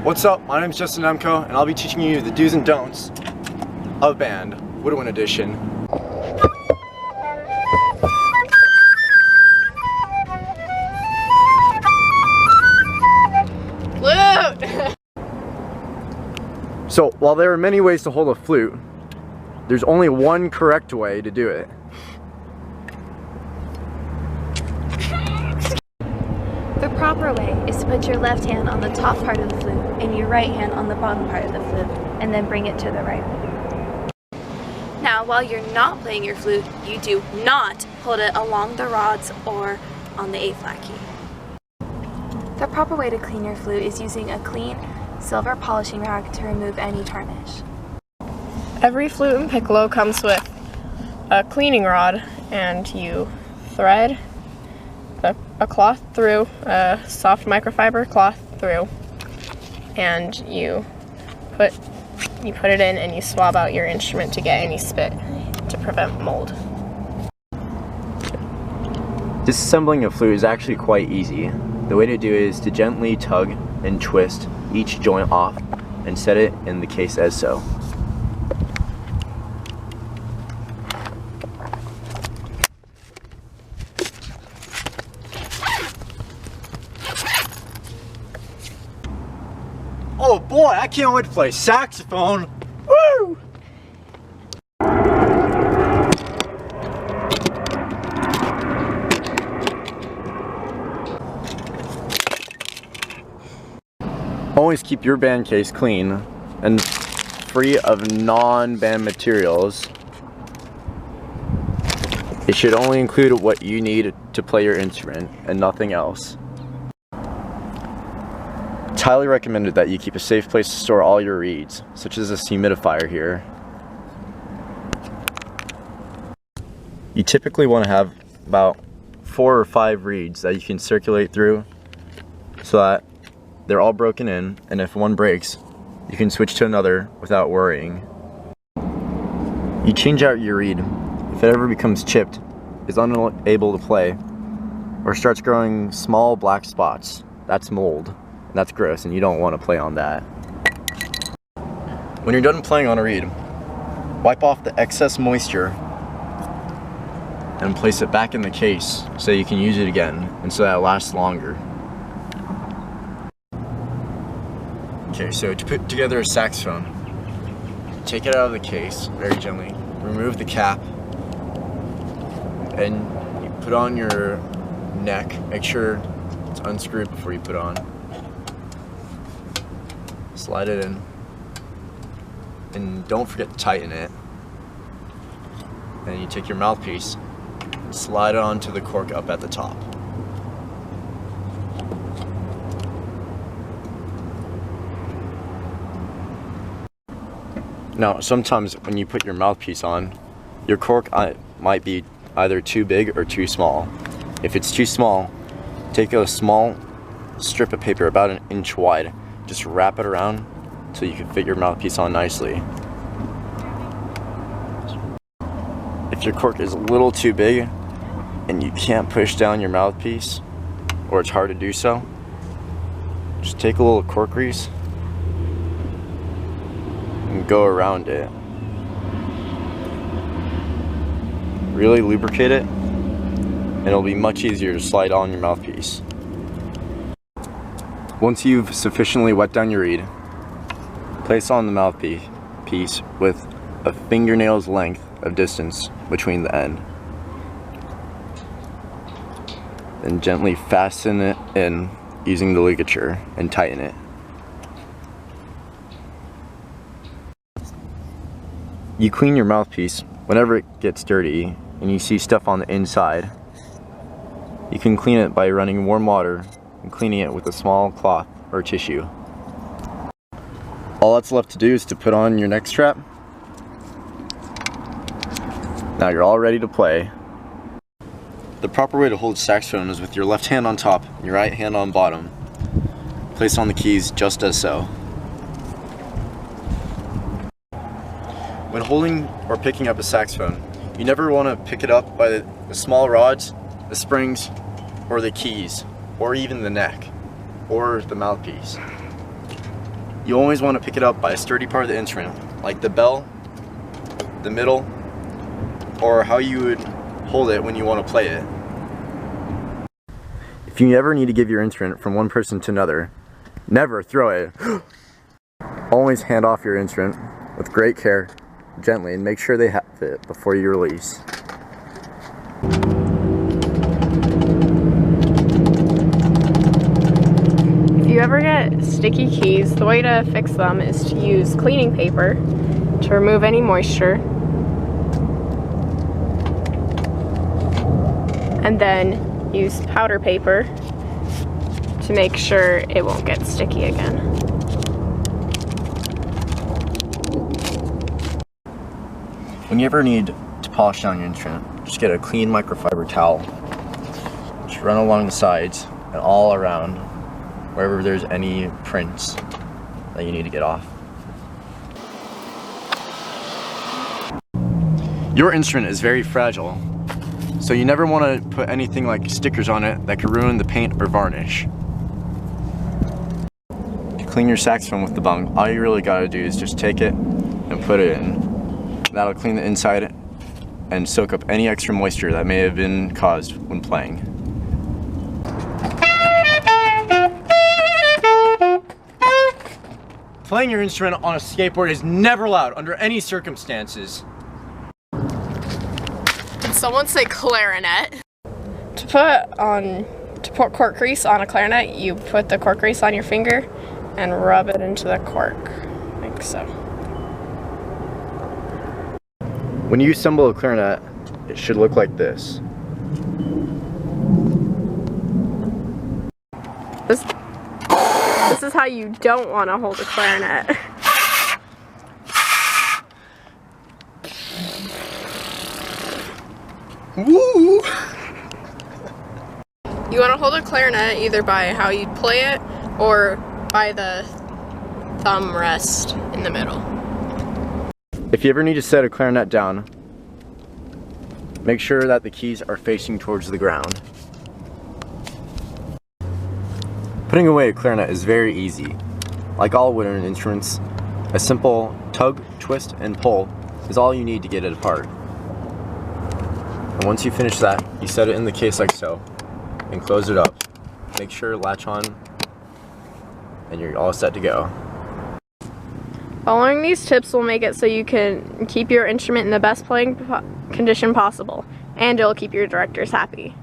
What's up? My name is Justin Emko, and I'll be teaching you the do's and don'ts of band, Woodwind edition. Flute! So, while there are many ways to hold a flute, there's only one correct way to do it. The proper way is to put your left hand on the top part of the flute and your right hand on the bottom part of the flute, and then bring it to the right. Now, while you're not playing your flute, you do not hold it along the rods or on the A-flat key. The proper way to clean your flute is using a clean silver polishing rag to remove any tarnish. Every flute and piccolo comes with a cleaning rod, and you thread a cloth through, a soft microfiber cloth through, and you put it in and you swab out your instrument to get any spit to prevent mold. Disassembling a flute is actually quite easy. The way to do it is to gently tug and twist each joint off and set it in the case as so. Oh boy, I can't wait to play saxophone! Woo! Always keep your band case clean and free of non-band materials. It should only include what you need to play your instrument and nothing else. It's highly recommended that you keep a safe place to store all your reeds, such as this humidifier here. You typically want to have about 4 or 5 reeds that you can circulate through so that they're all broken in, and if one breaks, you can switch to another without worrying. You change out your reed if it ever becomes chipped, is unable to play, or starts growing small black spots. That's mold, and that's gross, and you don't want to play on that. When you're done playing on a reed, wipe off the excess moisture and place it back in the case so you can use it again and so that it lasts longer. Okay, so to put together a saxophone, take it out of the case very gently, remove the cap, and you put on your neck. Make sure it's unscrewed before you put on. Slide it in, and don't forget to tighten it. Then you take your mouthpiece and slide it onto the cork up at the top. Now, sometimes when you put your mouthpiece on, your cork might be either too big or too small. If it's too small, take a small strip of paper about 1 inch wide, just wrap it around so you can fit your mouthpiece on nicely. If your cork is a little too big and you can't push down your mouthpiece, or it's hard to do so, just take a little cork grease and go around it. Really lubricate it, and it'll be much easier to slide on your mouthpiece. Once you've sufficiently wet down your reed, place on the mouthpiece with a fingernail's length of distance between the end. Then gently fasten it in using the ligature and tighten it. You clean your mouthpiece whenever it gets dirty and you see stuff on the inside. You can clean it by running warm water and cleaning it with a small cloth or tissue. All that's left to do is to put on your neck strap. Now you're all ready to play. The proper way to hold a saxophone is with your left hand on top and your right hand on bottom. Place on the keys just as so. When holding or picking up a saxophone, you never want to pick it up by the small rods, the springs, or the keys, or even the neck, or the mouthpiece. you always want to pick it up by a sturdy part of the instrument, like the bell, the middle, or how you would hold it when you want to play it. If you ever need to give your instrument from one person to another, never throw it. Always hand off your instrument with great care, gently, and make sure they have it before you release. If you ever get sticky keys, the way to fix them is to use cleaning paper to remove any moisture, and then use powder paper to make sure it won't get sticky again. When you ever need to polish down your instrument, just get a clean microfiber towel. Just run along the sides and all around wherever there's any prints that you need to get off. Your instrument is very fragile, so you never want to put anything like stickers on it that could ruin the paint or varnish. To clean your saxophone with the bung, all you really gotta do is just take it and put it in. That'll clean the inside and soak up any extra moisture that may have been caused when playing. Playing your instrument on a skateboard is never allowed under any circumstances. Did someone say clarinet? To put cork grease on a clarinet, you put the cork grease on your finger and rub it into the cork, like so. When you assemble a clarinet, it should look like this. This is how you don't want to hold a clarinet. Woo! You want to hold a clarinet either by how you play it or by the thumb rest in the middle. If you ever need to set a clarinet down, make sure that the keys are facing towards the ground. Putting away a clarinet is very easy. Like all woodwind instruments, a simple tug, twist, and pull is all you need to get it apart. And once you finish that, you set it in the case like so, and close it up. Make sure to latch on, and you're all set to go. Following these tips will make it so you can keep your instrument in the best playing condition possible, and it'll keep your directors happy.